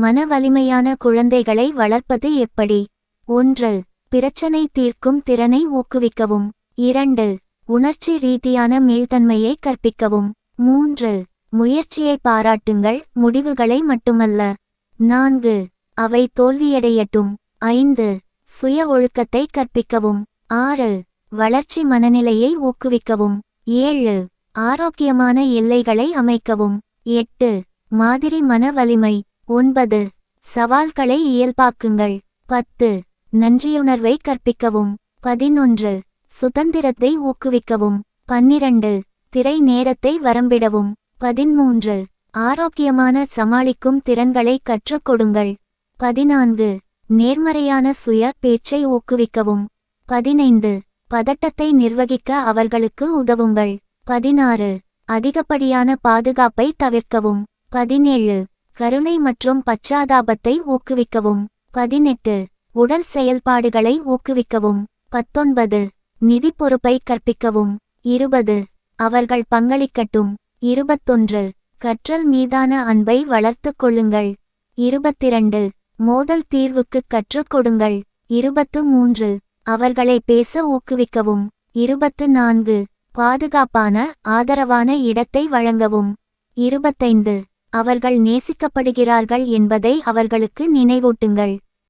மன வலிமையான குழந்தைகளை வளர்ப்பது எப்படி? 1. பிரச்சனை தீர்க்கும் திறனை ஊக்குவிக்கவும். 2. உணர்ச்சி ரீதியான மீள்தன்மையை கற்பிக்கவும். 3. முயற்சியை பாராட்டுங்கள், முடிவுகளை மட்டுமல்ல. 4. அவை தோல்வியடையட்டும். 5. சுய ஒழுக்கத்தை கற்பிக்கவும். 6. வளர்ச்சி மனநிலையை ஊக்குவிக்கவும். 7. ஆரோக்கியமான எல்லைகளை அமைக்கவும். 8. மாதிரி மன வலிமை. 9. சவால்களை இயல்பாக்குங்கள். 10. நன்றியுணர்வை கற்பிக்கவும். 11. சுதந்திரத்தை ஊக்குவிக்கவும். 12. திரை நேரத்தை வரம்பிடவும். 13. ஆரோக்கியமான சமாளிக்கும் திறன்களை கற்றுக் கொடுங்கள். 14. நேர்மறையான சுய பேச்சை ஊக்குவிக்கவும். 15. பதட்டத்தை நிர்வகிக்க அவர்களுக்கு உதவுங்கள். 16. அதிகப்படியான பாதுகாப்பை தவிர்க்கவும். 17. கருணை மற்றும் பச்சாதாபத்தை ஊக்குவிக்கவும். 18. உடல் செயல்பாடுகளை ஊக்குவிக்கவும். 19. நிதி பொறுப்பை கற்பிக்கவும். 20. அவர்கள் பங்களிக்கட்டும். 21. கற்றல் மீதான அன்பை வளர்த்துக் கொள்ளுங்கள். 22. மோதல் தீர்வுக்குக் கற்றுக் கொடுங்கள். 23. அவர்களை பேச ஊக்குவிக்கவும். 24. பாதுகாப்பான ஆதரவான இடத்தை வழங்கவும். 25. அவர்கள் நேசிக்கப்படுகிறார்கள் என்பதை அவர்களுக்கு நினைவூட்டுங்கள்.